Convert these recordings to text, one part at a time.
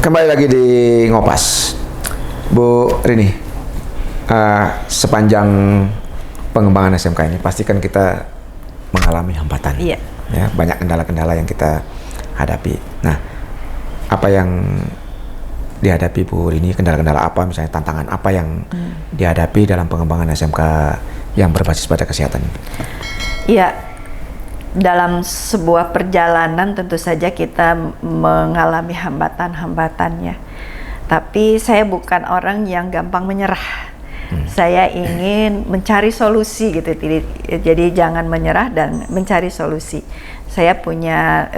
Kembali lagi di Ngopas, Bu Rini. Sepanjang pengembangan SMK ini, pastikan kita mengalami hambatan. Iya. Ya, banyak kendala-kendala yang kita hadapi. Nah, apa yang dihadapi Bu Rini? Kendala-kendala apa, misalnya tantangan apa yang dihadapi dalam pengembangan SMK yang berbasis pada kesehatan ini? Iya. Dalam sebuah perjalanan tentu saja kita mengalami hambatan-hambatannya. Tapi saya bukan orang yang gampang menyerah. Saya ingin mencari solusi gitu. Jadi jangan menyerah dan mencari solusi. Saya punya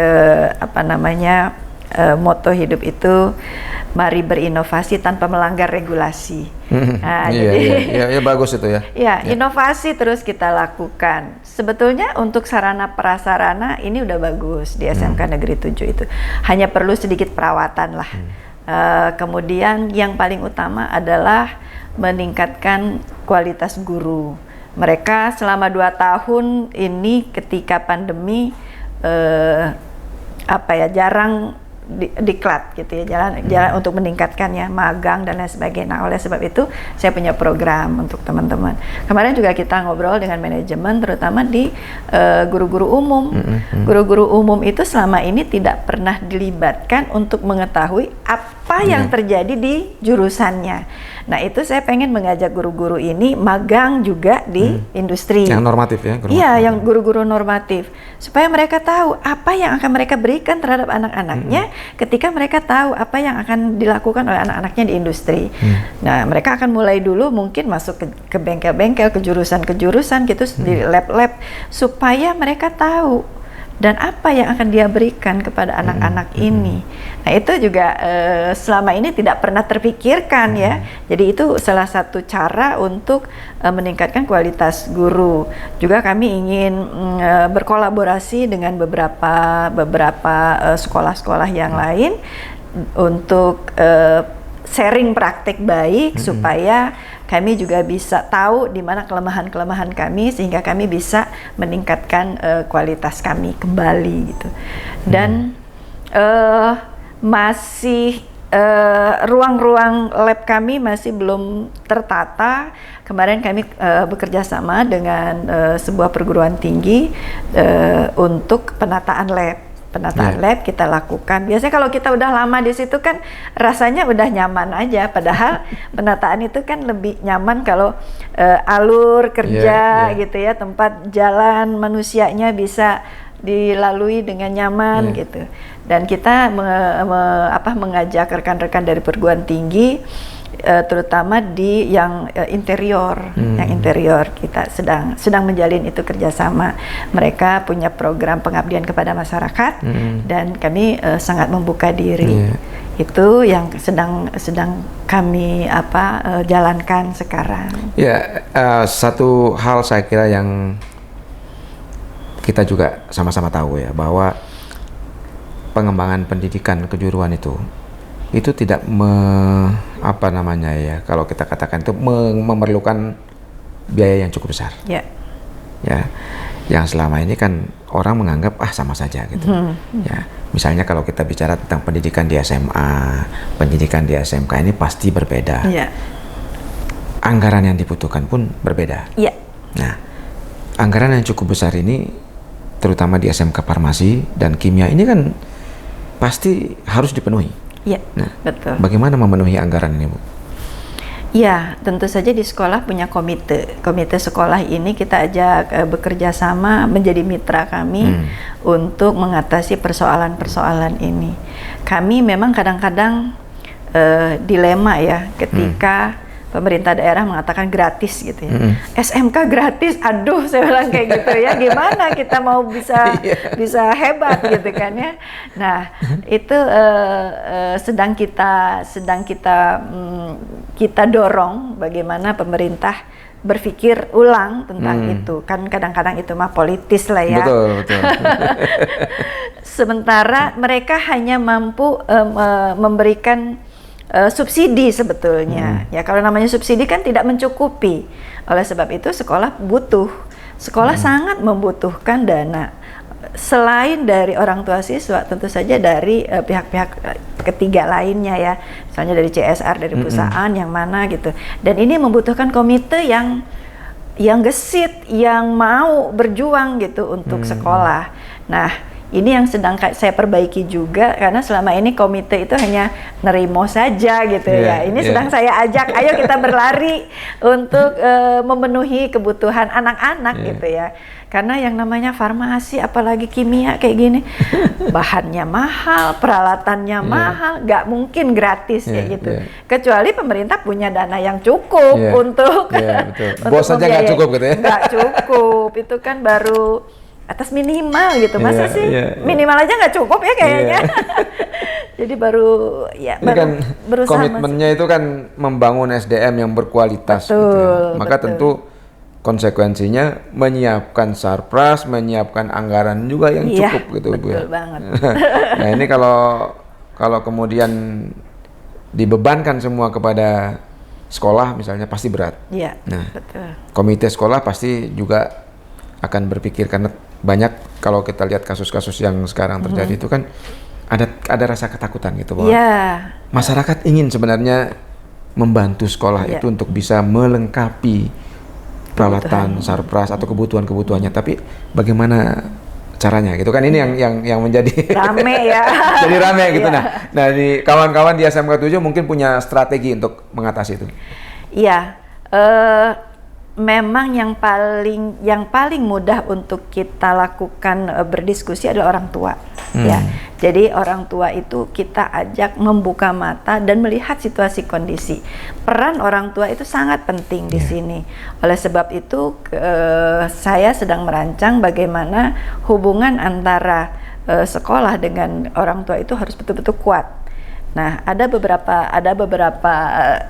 motto hidup itu, mari berinovasi tanpa melanggar regulasi. Nah, iya, bagus itu ya. Ya, inovasi terus kita lakukan. Sebetulnya untuk sarana prasarana ini udah bagus di SMK Negeri 7 itu. Hanya perlu sedikit perawatan lah. Kemudian yang paling utama adalah meningkatkan kualitas guru. Mereka selama 2 tahun ini ketika pandemi jarang diklat gitu ya, jalan untuk meningkatkannya, magang dan lain sebagainya. Nah, oleh sebab itu saya punya program untuk teman-teman. Kemarin juga kita ngobrol dengan manajemen, terutama di guru-guru umum. Guru-guru umum itu selama ini tidak pernah dilibatkan untuk mengetahui apa yang terjadi di jurusannya. Nah, itu saya pengen mengajak guru-guru ini magang juga di industri. Yang normatif ya? Iya, yang guru-guru normatif. Supaya mereka tahu apa yang akan mereka berikan terhadap anak-anaknya ketika mereka tahu apa yang akan dilakukan oleh anak-anaknya di industri. Nah, mereka akan mulai dulu mungkin masuk ke bengkel-bengkel, ke jurusan-jurusan gitu, di lab-lab, supaya mereka tahu dan apa yang akan dia berikan kepada anak-anak ini. Nah, itu juga selama ini tidak pernah terpikirkan ya. Jadi itu salah satu cara untuk meningkatkan kualitas guru. Juga kami ingin berkolaborasi dengan beberapa sekolah-sekolah yang lain untuk sharing praktik baik, supaya kami juga bisa tahu di mana kelemahan-kelemahan kami, sehingga kami bisa meningkatkan kualitas kami kembali gitu. Dan masih ruang-ruang lab kami masih belum tertata. Kemarin kami bekerja sama dengan sebuah perguruan tinggi untuk penataan lab. Lab kita lakukan. Biasanya kalau kita udah lama di situ kan rasanya udah nyaman aja. Padahal penataan itu kan lebih nyaman kalau alur kerja gitu ya, tempat jalan manusianya bisa dilalui dengan nyaman gitu. Dan kita mengajak rekan-rekan dari perguruan tinggi, terutama di yang interior, kita sedang menjalin itu kerjasama. Mereka punya program pengabdian kepada masyarakat dan kami sangat membuka diri. Itu yang sedang kami jalankan sekarang. Ya, satu hal saya kira yang kita juga sama-sama tahu ya, bahwa pengembangan pendidikan kejuruan itu tidak kalau kita katakan itu memerlukan biaya yang cukup besar. Ya, yang selama ini kan orang menganggap sama saja gitu. Ya, misalnya kalau kita bicara tentang pendidikan di SMA, pendidikan di SMK ini pasti berbeda. Anggaran yang dibutuhkan pun berbeda. Nah, anggaran yang cukup besar ini, terutama di SMK Farmasi dan Kimia ini kan pasti harus dipenuhi. Nah, betul. Bagaimana memenuhi anggaran ini, Bu? Ya, tentu saja di sekolah punya komite. Komite sekolah ini kita ajak bekerja sama menjadi mitra kami untuk mengatasi persoalan-persoalan ini. Kami memang kadang-kadang dilema ya ketika pemerintah daerah mengatakan gratis gitu ya. SMK gratis, aduh saya bilang kayak gitu ya. Gimana kita mau bisa hebat gitu kan ya. Nah, itu sedang kita dorong bagaimana pemerintah berpikir ulang tentang itu. Kan kadang-kadang itu mah politis lah ya. Betul. Sementara mereka hanya mampu memberikan subsidi sebetulnya. Ya, kalau namanya subsidi kan tidak mencukupi. Oleh sebab itu sekolah sangat membutuhkan dana. selain dari orang tua siswa, tentu saja dari pihak-pihak ketiga lainnya ya, misalnya dari CSR, dari perusahaan yang mana gitu. Dan ini membutuhkan komite yang gesit, yang mau berjuang gitu untuk sekolah. Nah, ini yang sedang saya perbaiki juga, karena selama ini komite itu hanya nerimo saja gitu ya. Ini sedang saya ajak, ayo kita berlari untuk memenuhi kebutuhan anak-anak gitu ya. Karena yang namanya farmasi, apalagi kimia kayak gini, bahannya mahal, peralatannya mahal, nggak mungkin gratis kayak gitu. Kecuali pemerintah punya dana yang cukup untuk, betul. Bos saja nggak cukup gitu ya? Nggak cukup, itu kan baru atas minimal gitu. Masa sih minimal aja nggak cukup ya kayaknya. Jadi baru kan berusaha. Komitmennya itu kan membangun SDM yang berkualitas. Betul, gitu ya. Maka betul. tentu konsekuensinya menyiapkan sarpras, menyiapkan anggaran juga yang cukup gitu Bu ya. Betul banget. Nah ini kalau kemudian dibebankan semua kepada sekolah misalnya pasti berat. Iya. Nah, betul. Komite sekolah pasti juga akan berpikir, karena banyak kalau kita lihat kasus-kasus yang sekarang terjadi itu kan ada rasa ketakutan gitu bahwa masyarakat ingin sebenarnya membantu sekolah itu untuk bisa melengkapi peralatan sarpras atau kebutuhannya, tapi bagaimana caranya gitu kan, ini yang menjadi rame ya. Jadi rame gitu. Nah di kawan-kawan di SMK 7 mungkin punya strategi untuk mengatasi itu. Iya, memang yang paling mudah untuk kita lakukan berdiskusi adalah orang tua. Ya, jadi orang tua itu kita ajak membuka mata dan melihat situasi kondisi. Peran orang tua itu sangat penting di sini. Oleh sebab itu saya sedang merancang bagaimana hubungan antara sekolah dengan orang tua itu harus betul-betul kuat. Nah, ada beberapa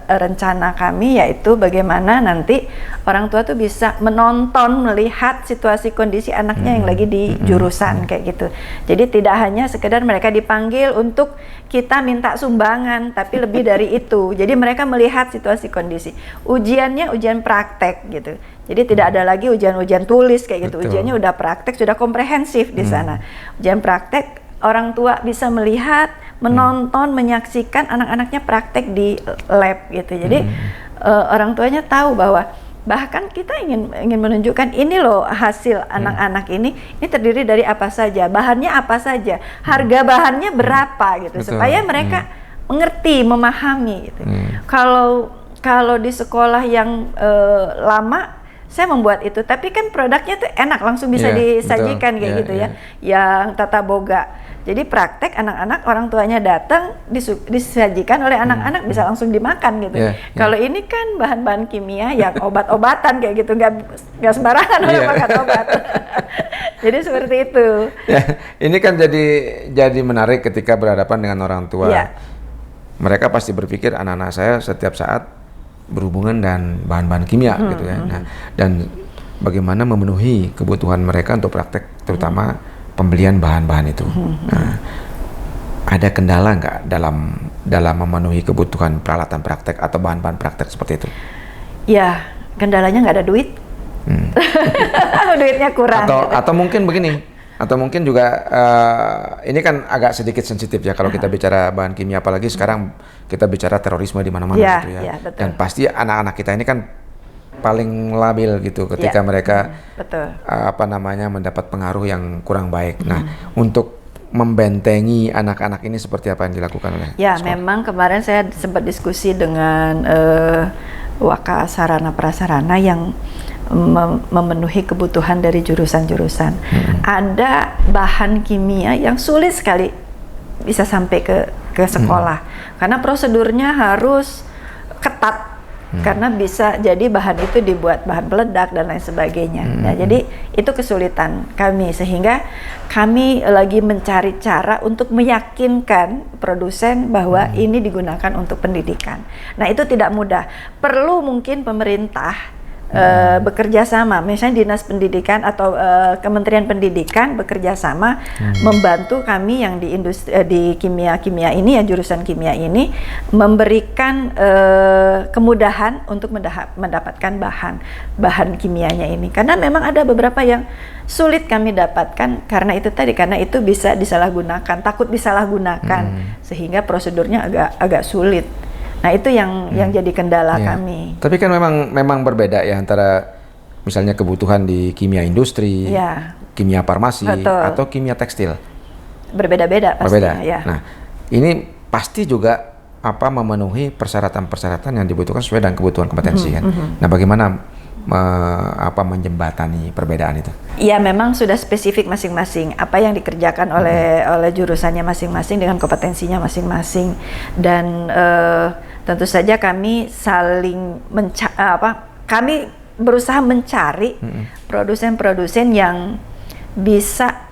rencana kami, yaitu bagaimana nanti orang tua tuh bisa menonton, melihat situasi kondisi anaknya yang lagi di jurusan kayak gitu. Jadi tidak hanya sekedar mereka dipanggil untuk kita minta sumbangan, tapi lebih dari itu. Jadi mereka melihat situasi kondisi. Ujiannya ujian praktek gitu. Jadi tidak ada lagi ujian-ujian tulis kayak gitu. Ujiannya udah praktek, sudah komprehensif di sana. Ujian praktek, orang tua bisa melihat, menonton, menyaksikan anak-anaknya praktek di lab gitu. Jadi orang tuanya tahu bahwa bahkan kita ingin menunjukkan ini loh hasil anak-anak ini terdiri dari apa saja, bahannya apa saja, harga bahannya berapa gitu. Betul. Supaya mereka mengerti, memahami gitu. Kalau di sekolah yang lama saya membuat itu, tapi kan produknya tuh enak, langsung bisa disajikan kayak gitu ya, yang tata boga. Jadi praktek anak-anak, orang tuanya datang, disajikan oleh anak-anak, bisa langsung dimakan gitu. Kalau ini kan bahan-bahan kimia yang obat-obatan kayak gitu, nggak sembarangan orang makan obat. Jadi seperti itu. Ini kan jadi menarik ketika berhadapan dengan orang tua. Mereka pasti berpikir anak-anak saya setiap saat berhubungan dan bahan-bahan kimia gitu ya. Nah, dan bagaimana memenuhi kebutuhan mereka untuk praktek, terutama pembelian bahan-bahan itu. Nah, ada kendala nggak dalam memenuhi kebutuhan peralatan praktek atau bahan-bahan praktek seperti itu? Ya, kendalanya nggak ada duit. Duitnya kurang. Atau mungkin begini, atau mungkin juga ini kan agak sedikit sensitif ya kalau kita bicara bahan kimia, apalagi sekarang kita bicara terorisme di mana-mana gitu ya. Dan pasti anak-anak kita ini kan paling labil gitu ketika mereka mendapat pengaruh yang kurang baik. Nah, untuk membentengi anak-anak ini seperti apa yang dilakukan oleh sekolah? Memang kemarin saya sempat diskusi dengan Waka Sarana Prasarana yang memenuhi kebutuhan dari jurusan-jurusan. Ada bahan kimia yang sulit sekali bisa sampai ke sekolah karena prosedurnya harus ketat. Karena bisa jadi bahan itu dibuat bahan peledak dan lain sebagainya. Nah, jadi itu kesulitan kami, sehingga kami lagi mencari cara untuk meyakinkan produsen bahwa ini digunakan untuk pendidikan. Nah, itu tidak mudah. Perlu mungkin pemerintah bekerja sama, misalnya Dinas Pendidikan atau Kementerian Pendidikan bekerja sama membantu kami yang di industri di kimia ini ya, jurusan kimia ini memberikan kemudahan untuk mendapatkan bahan kimianya ini, karena memang ada beberapa yang sulit kami dapatkan karena itu bisa disalahgunakan, takut disalahgunakan sehingga prosedurnya agak sulit. Nah itu yang jadi kendala kami. Tapi kan memang berbeda ya antara misalnya kebutuhan di kimia industri, kimia farmasi, atau kimia tekstil. Berbeda-beda pastinya. Berbeda. Nah ini pasti juga memenuhi persyaratan-persyaratan yang dibutuhkan sesuai dengan kebutuhan kompetensi kan. Nah bagaimana menjembatani perbedaan itu? Ya memang sudah spesifik masing-masing apa yang dikerjakan oleh jurusannya masing-masing dengan kompetensinya masing-masing, dan tentu saja kami saling kami berusaha mencari produsen-produsen yang bisa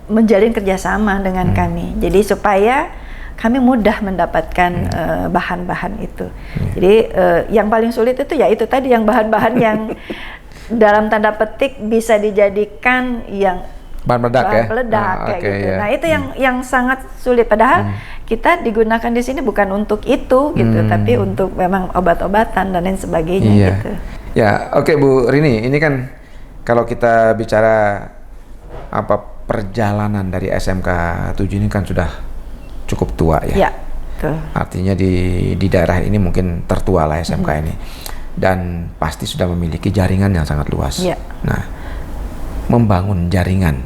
menjalin kerjasama dengan kami, jadi supaya kami mudah mendapatkan bahan-bahan itu. Jadi yang paling sulit itu ya itu tadi, yang bahan-bahan yang dalam tanda petik bisa dijadikan yang bahan peledak kayak gitu. Nah itu yang sangat sulit. Padahal kita digunakan di sini bukan untuk itu gitu, tapi untuk memang obat-obatan dan lain sebagainya gitu. Ya oke Bu Rini, ini kan kalau kita bicara perjalanan dari SMK 7 ini kan sudah cukup tua ya. Betul. Artinya di daerah ini mungkin tertua lah SMK ini, dan pasti sudah memiliki jaringan yang sangat luas. Nah, membangun jaringan,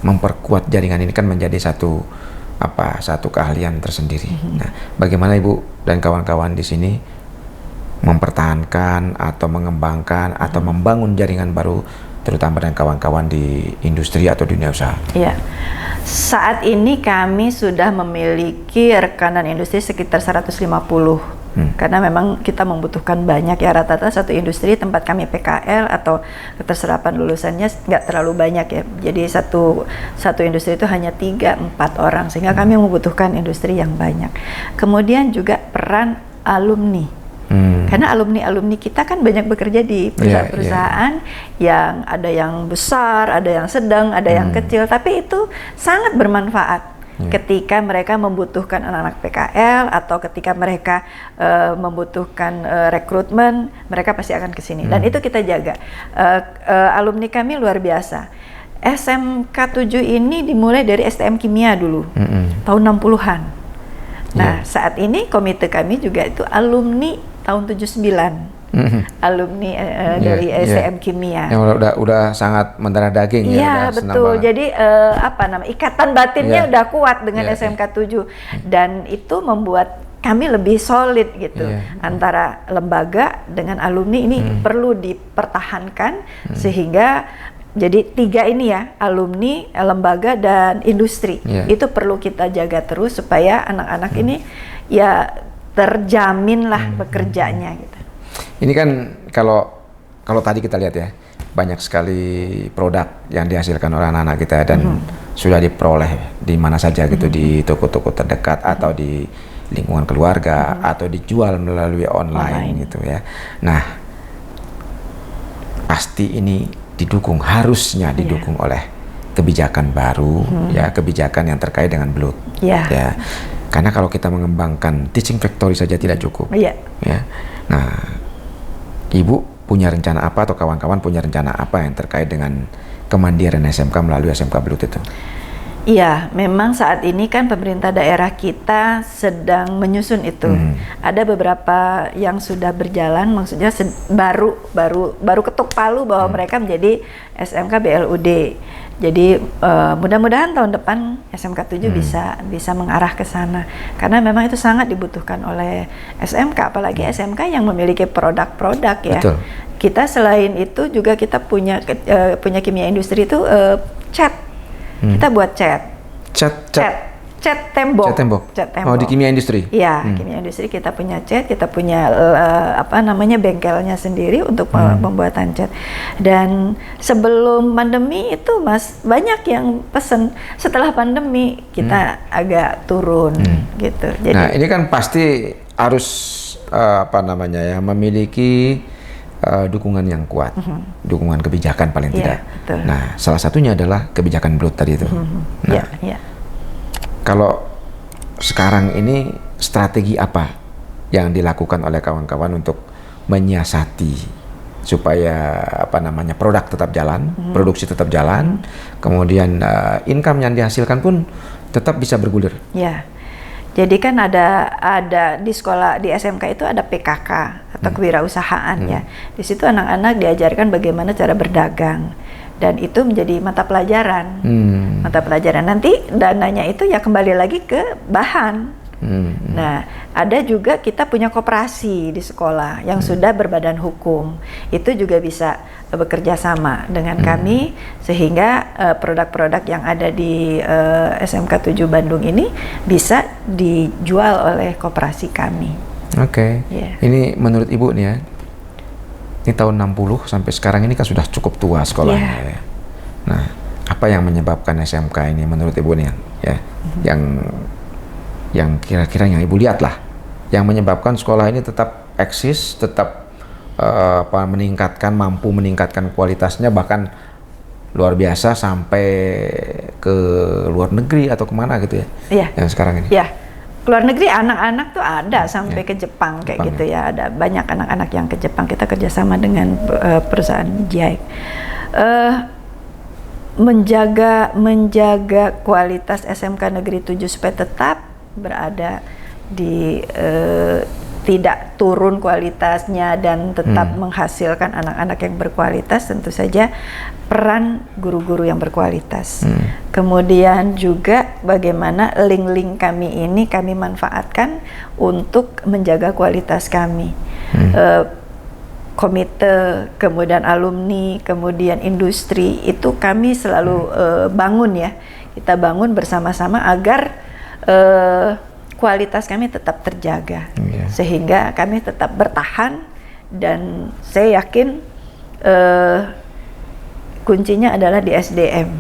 memperkuat jaringan ini kan menjadi satu keahlian tersendiri. Nah, bagaimana Ibu dan kawan-kawan di sini mempertahankan atau mengembangkan atau membangun jaringan baru, terutama dengan kawan-kawan di industri atau dunia usaha? Saat ini kami sudah memiliki rekanan industri sekitar 150, karena memang kita membutuhkan banyak ya, rata-rata satu industri tempat kami PKL atau keterserapan lulusannya nggak terlalu banyak ya, jadi satu industri itu hanya 3-4 orang, sehingga kami membutuhkan industri yang banyak. Kemudian juga peran alumni. Karena alumni kita kan banyak bekerja di perusahaan-perusahaan yang ada yang besar, ada yang sedang, ada yang kecil, tapi itu sangat bermanfaat ketika mereka membutuhkan anak-anak PKL atau ketika mereka membutuhkan rekrutmen, mereka pasti akan ke sini. Dan itu kita jaga. Alumni kami luar biasa. SMK 7 ini dimulai dari STM Kimia dulu, tahun 60-an. Nah, saat ini komite kami juga itu alumni tahun 79, alumni dari STM Kimia. Yang udah sangat mendarah daging ya. Iya betul. Jadi ikatan batinnya udah kuat dengan SMK 7, dan itu membuat kami lebih solid gitu. Antara lembaga dengan alumni ini perlu dipertahankan, sehingga jadi 3 ini ya, alumni, lembaga, dan industri. Itu perlu kita jaga terus supaya anak-anak ini ya terjamin lah bekerjanya gitu. Ini kan kalau tadi kita lihat ya, banyak sekali produk yang dihasilkan oleh anak-anak kita dan sudah diperoleh di mana saja gitu, di toko-toko terdekat atau di lingkungan keluarga atau dijual melalui online gitu ya. Nah, pasti ini harusnya didukung oleh kebijakan baru ya, kebijakan yang terkait dengan BLUT ya. Karena kalau kita mengembangkan teaching factory saja tidak cukup. Ya. Nah, Ibu punya rencana apa atau kawan-kawan punya rencana apa yang terkait dengan kemandirian SMK melalui SMK BLUT itu? Iya, memang saat ini kan pemerintah daerah kita sedang menyusun itu. Ada beberapa yang sudah berjalan, maksudnya baru ketuk palu bahwa mereka menjadi SMK BLUD. Jadi mudah-mudahan tahun depan SMK 7 bisa mengarah ke sana, karena memang itu sangat dibutuhkan oleh SMK, apalagi SMK yang memiliki produk-produk ya. Betul. Kita selain itu juga kita punya kimia industri itu cat. Kita buat cat tembok. Oh, di kimia industri? Iya, kimia industri kita punya cat, kita punya bengkelnya sendiri untuk pembuatan cat. Dan sebelum pandemi itu banyak yang pesen. Setelah pandemi kita agak turun gitu. Jadi, nah, ini kan pasti harus memiliki dukungan yang kuat, dukungan kebijakan paling tidak. Betul. Nah, salah satunya adalah kebijakan BLUT tadi itu. Nah, kalau sekarang ini strategi apa yang dilakukan oleh kawan-kawan untuk menyiasati supaya produk tetap jalan, produksi tetap jalan, kemudian income yang dihasilkan pun tetap bisa bergulir. Ya. Jadi kan ada di sekolah di SMK itu ada PKK atau kewirausahaan ya. Di situ anak-anak diajarkan bagaimana cara berdagang dan itu menjadi mata pelajaran. Mata pelajaran nanti dananya itu ya kembali lagi ke bahan. Nah, ada juga kita punya koperasi di sekolah yang sudah berbadan hukum. Itu juga bisa bekerja sama dengan kami sehingga produk-produk yang ada di SMK 7 Bandung ini bisa dijual oleh koperasi kami. Oke. Ini menurut Ibu nih ya, ini tahun 60 sampai sekarang ini kan sudah cukup tua sekolahnya ya. Nah, apa yang menyebabkan SMK ini menurut Ibu nih ya, yang kira-kira yang Ibu lihat lah, yang menyebabkan sekolah ini tetap eksis, tetap mampu meningkatkan kualitasnya bahkan luar biasa sampai ke luar negeri atau kemana gitu ya? Yang sekarang ini. Ya, luar negeri anak-anak tuh ada sampai ke Jepang kayak gitu ya. Ada banyak anak-anak yang ke Jepang. Kita kerjasama dengan perusahaan JAIC. Menjaga kualitas SMK Negeri 7 supaya tetap berada di tidak turun kualitasnya dan tetap menghasilkan anak-anak yang berkualitas, tentu saja peran guru-guru yang berkualitas. Kemudian juga bagaimana link-link kami ini kami manfaatkan untuk menjaga kualitas kami. Komite, kemudian alumni, kemudian industri, itu kami selalu bangun ya. Kita bangun bersama-sama agar kualitas kami tetap terjaga, sehingga kami tetap bertahan, dan saya yakin kuncinya adalah di SDM.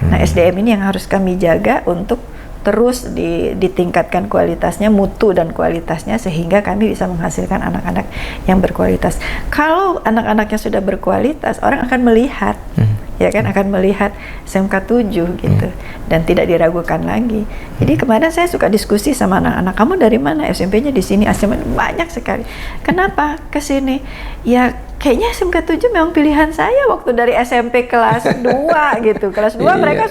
Nah, SDM ini yang harus kami jaga untuk terus ditingkatkan kualitasnya, mutu dan kualitasnya, sehingga kami bisa menghasilkan anak-anak yang berkualitas. Kalau anak-anaknya sudah berkualitas, orang akan melihat, ya kan, akan melihat SMK 7 gitu, dan tidak diragukan lagi. Jadi kemarin saya suka diskusi sama anak-anak, kamu dari mana? SMP-nya di sini, SMP banyak sekali. Kenapa ke sini? Ya kayaknya SMK 7 memang pilihan saya waktu dari SMP kelas 2 gitu. Kelas 2 mereka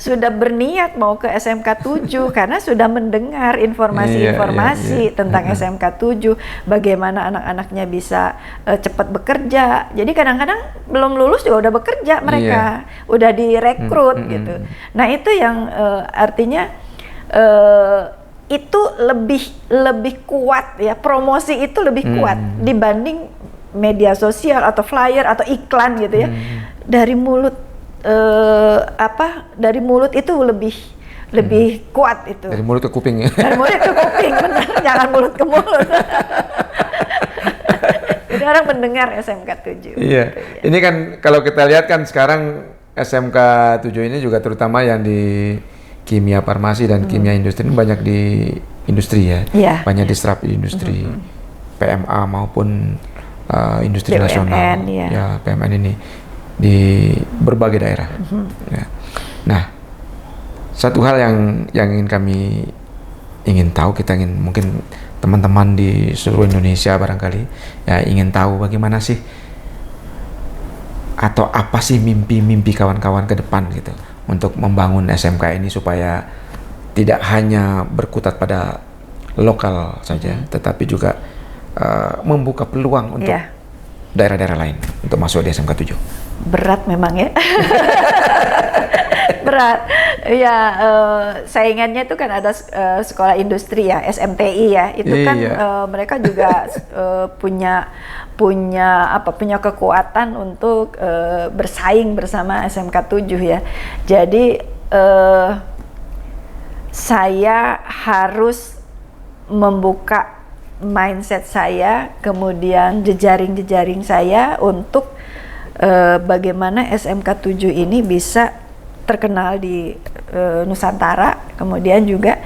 sudah berniat mau ke SMK 7 karena sudah mendengar informasi-informasi tentang SMK 7, bagaimana anak-anaknya bisa cepat bekerja. Jadi kadang-kadang belum lulus juga udah bekerja mereka, udah direkrut gitu. Nah, itu yang artinya itu lebih kuat ya, promosi itu lebih kuat dibanding media sosial atau flyer atau iklan gitu ya. Dari mulut dari mulut itu lebih kuat itu. Dari mulut ke kuping ya. Dari mulut ke kuping, benar, jangan mulut ke mulut. Jadi orang mendengar SMK 7. Iya. Gitu, ya. Ini kan kalau kita lihat kan sekarang SMK 7 ini juga terutama yang di kimia farmasi dan kimia industri ini banyak di industri ya. Banyak diserap di industri. PMA maupun industri BUMN, nasional, ya PMN ini di berbagai daerah. Ya. Nah, satu hal yang ingin tahu, kita ingin, mungkin teman-teman di seluruh Indonesia barangkali ya ingin tahu bagaimana sih atau apa sih mimpi-mimpi kawan-kawan ke depan gitu untuk membangun SMK ini supaya tidak hanya berkutat pada lokal saja, tetapi juga membuka peluang untuk daerah-daerah lain untuk masuk di SMK 7. Berat memang ya. Berat. Ya, saingannya itu kan ada sekolah industri ya, SMTI ya. Itu kan mereka juga punya kekuatan untuk bersaing bersama SMK 7 ya. Jadi saya harus membuka mindset saya, kemudian jejaring saya untuk bagaimana SMK 7 ini bisa terkenal di Nusantara. Kemudian juga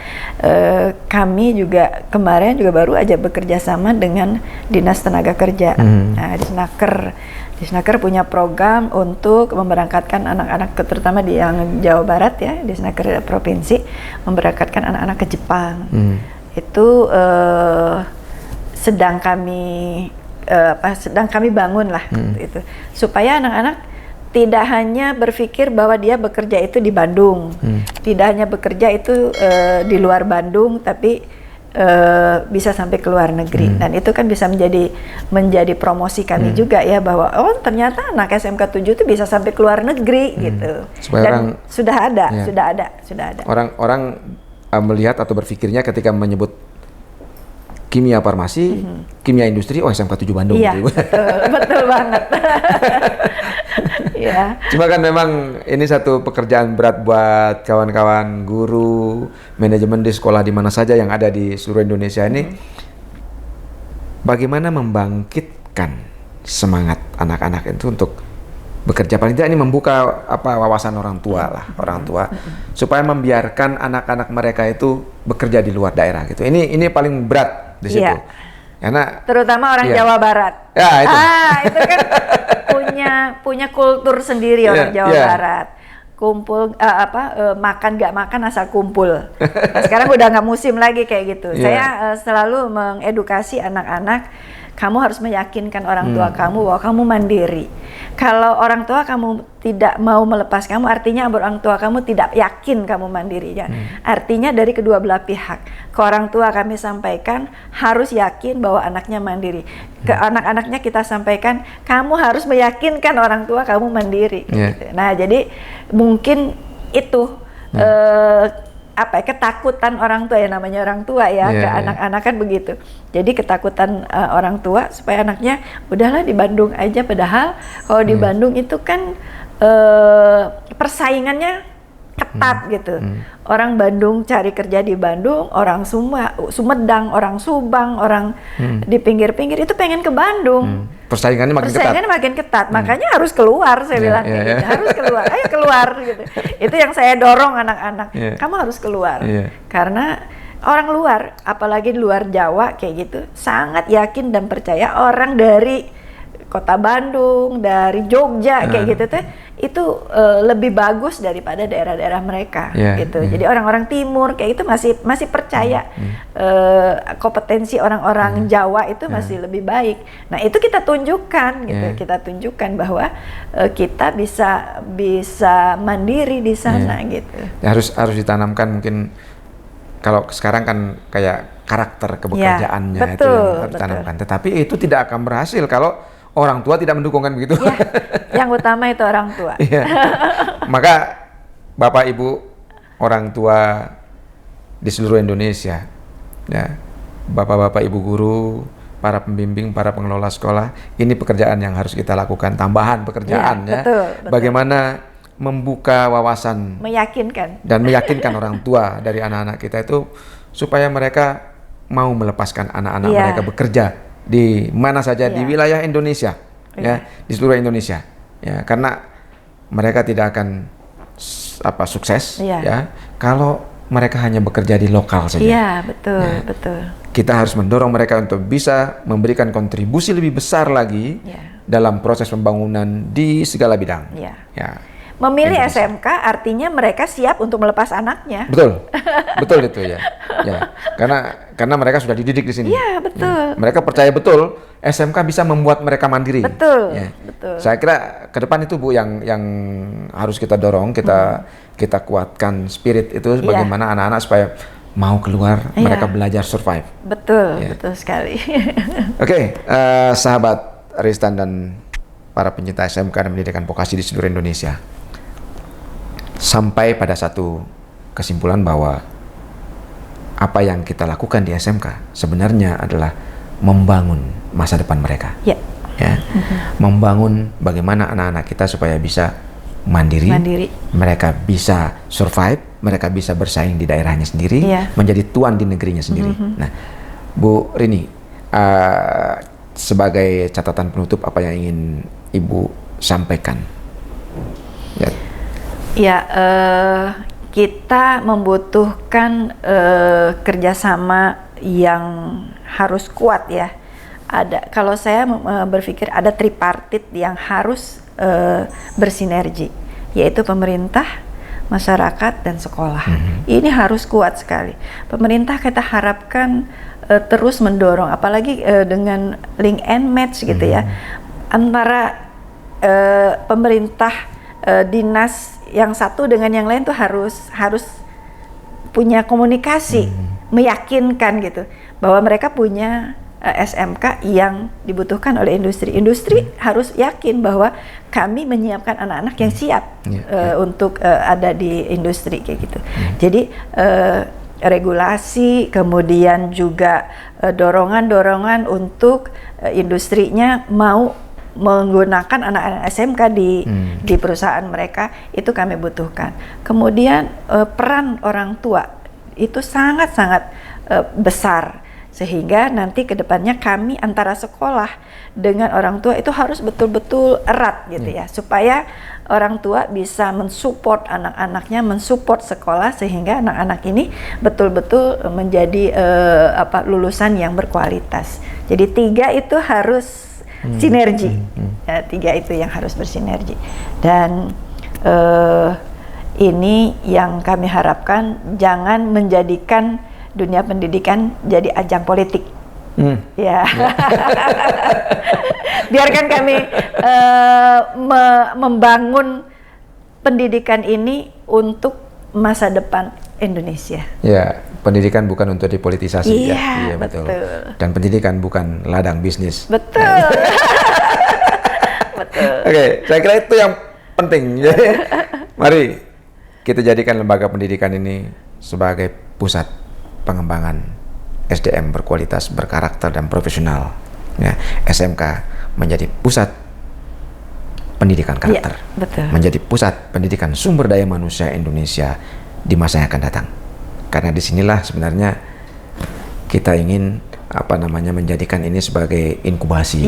kami juga kemarin juga baru aja bekerja sama dengan Dinas Tenaga Kerja. Nah, Disnaker punya program untuk memberangkatkan anak-anak, terutama di yang Jawa Barat ya, Disnaker provinsi memberangkatkan anak-anak ke Jepang. Itu sedang kami bangun lah itu, supaya anak-anak tidak hanya berpikir bahwa dia bekerja itu di Bandung, tidak hanya bekerja itu di luar Bandung, tapi bisa sampai ke luar negeri. Dan itu kan bisa menjadi promosi kami juga ya, bahwa oh ternyata anak SMK 7 itu bisa sampai ke luar negeri gitu. Supaya Dan orang, sudah ada. Orang melihat atau berpikirnya ketika menyebut kimia farmasi, kimia industri, oh SMK 7 Bandung. Iya, gitu. betul banget. Ya. Cuma kan memang ini satu pekerjaan berat buat kawan-kawan guru, manajemen di sekolah di mana saja yang ada di seluruh Indonesia ini. Bagaimana membangkitkan semangat anak-anak itu untuk bekerja, paling tidak ini membuka wawasan orang tua lah, supaya membiarkan anak-anak mereka itu bekerja di luar daerah gitu. Ini paling berat di situ. Karena terutama orang Jawa Barat. Ya, itu. Itu kan punya kultur sendiri orang Jawa Barat. Kumpul makan nggak makan asal kumpul. Nah, sekarang udah nggak musim lagi kayak gitu. Saya selalu mengedukasi anak-anak, kamu harus meyakinkan orang tua kamu bahwa kamu mandiri. Kalau orang tua kamu tidak mau melepas kamu, artinya orang tua kamu tidak yakin kamu mandiri ya. Artinya dari kedua belah pihak. Ke orang tua kami sampaikan harus yakin bahwa anaknya mandiri. Ke anak-anaknya kita sampaikan kamu harus meyakinkan orang tua kamu mandiri. Gitu. Nah, jadi mungkin itu ketakutan orang tua ya, namanya orang tua ya, ke anak-anak kan begitu. Jadi ketakutan orang tua supaya anaknya udahlah di Bandung aja, padahal kalau di Bandung itu kan persaingannya ketat gitu. Orang Bandung cari kerja di Bandung, orang Sumedang, orang Subang, orang di pinggir-pinggir itu pengen ke Bandung. Persaingannya makin ketat. Makanya harus keluar, saya bilang gitu. Harus keluar, ayo keluar gitu. Itu yang saya dorong anak-anak. Kamu harus keluar. Karena orang luar, apalagi di luar Jawa kayak gitu, sangat yakin dan percaya orang dari kota Bandung, dari Jogja kayak gitu tuh, itu lebih bagus daripada daerah-daerah mereka gitu. Jadi orang-orang timur kayak itu masih percaya kompetensi orang-orang Jawa itu masih lebih baik. Nah, itu kita tunjukkan gitu. Kita tunjukkan bahwa kita bisa mandiri di sana gitu. Harus ditanamkan mungkin. Kalau sekarang kan kayak karakter kebekerjaannya itu yang harus ditanamkan. Tetapi itu tidak akan berhasil kalau orang tua tidak mendukung, kan begitu? Yang utama itu orang tua. Maka Bapak Ibu orang tua di seluruh Indonesia, ya, Bapak-bapak Ibu guru, para pembimbing, para pengelola sekolah, ini pekerjaan yang harus kita lakukan, tambahan pekerjaan betul. Bagaimana membuka wawasan, meyakinkan orang tua dari anak-anak kita itu supaya mereka mau melepaskan anak-anak mereka bekerja di mana saja di wilayah Indonesia, ya, di seluruh Indonesia, ya, karena mereka tidak akan sukses, ya, kalau mereka hanya bekerja di lokal saja. Iya, betul. Kita harus mendorong mereka untuk bisa memberikan kontribusi lebih besar lagi dalam proses pembangunan di segala bidang. Ya. Memilih SMK artinya mereka siap untuk melepas anaknya. Betul itu ya. Karena mereka sudah dididik di sini. Iya, betul. Mereka percaya betul SMK bisa membuat mereka mandiri. Betul. Saya kira ke depan itu Bu yang harus kita dorong, kita kuatkan spirit itu bagaimana anak-anak supaya mau keluar, mereka belajar survive. Betul sekali. Oke, sahabat Ristan dan para pencinta SMK dan pendidikan vokasi di seluruh Indonesia. Sampai pada satu kesimpulan bahwa apa yang kita lakukan di SMK sebenarnya adalah membangun masa depan mereka. Membangun bagaimana anak-anak kita supaya bisa mandiri, mereka bisa survive, mereka bisa bersaing di daerahnya sendiri, menjadi tuan di negerinya sendiri. Nah, Bu Rini, sebagai catatan penutup, apa yang ingin Ibu sampaikan? Ya, kita membutuhkan kerjasama yang harus kuat ya. Kalau saya berpikir ada tripartit yang harus bersinergi, yaitu pemerintah, masyarakat, dan sekolah. Ini harus kuat sekali. Pemerintah kita harapkan terus mendorong, apalagi dengan link and match gitu ya, antara pemerintah dinas yang satu dengan yang lain tuh harus punya komunikasi, meyakinkan gitu bahwa mereka punya SMK yang dibutuhkan oleh industri. Industri harus yakin bahwa kami menyiapkan anak-anak yang siap untuk ada di industri kayak gitu. Jadi regulasi, kemudian juga dorongan-dorongan untuk industrinya mau menggunakan anak-anak SMK di perusahaan mereka, itu kami butuhkan. Kemudian peran orang tua itu sangat-sangat besar, sehingga nanti kedepannya kami antara sekolah dengan orang tua itu harus betul-betul erat gitu ya, supaya orang tua bisa mensupport anak-anaknya, mensupport sekolah, sehingga anak-anak ini betul-betul menjadi lulusan yang berkualitas. Jadi 3 itu harus sinergi, ya, 3 itu yang harus bersinergi. Dan ini yang kami harapkan, jangan menjadikan dunia pendidikan jadi ajang politik. Ya. Biarkan kami membangun pendidikan ini untuk masa depan Indonesia. Ya, pendidikan bukan untuk dipolitisasi. Iya, betul. Dan pendidikan bukan ladang bisnis. Betul. Betul. Oke, saya kira itu yang penting. Mari kita jadikan lembaga pendidikan ini sebagai pusat pengembangan SDM berkualitas, berkarakter, dan profesional. Ya, SMK menjadi pusat pendidikan karakter, betul. Menjadi pusat pendidikan sumber daya manusia Indonesia di masa yang akan datang. Karena disinilah sebenarnya kita ingin menjadikan ini sebagai inkubasi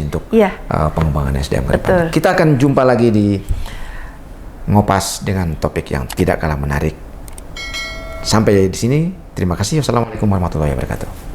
untuk pengembangan SDM ke depan. Kita akan jumpa lagi di Ngopas dengan topik yang tidak kalah menarik. Sampai di sini. Terima kasih. Wassalamualaikum warahmatullahi wabarakatuh.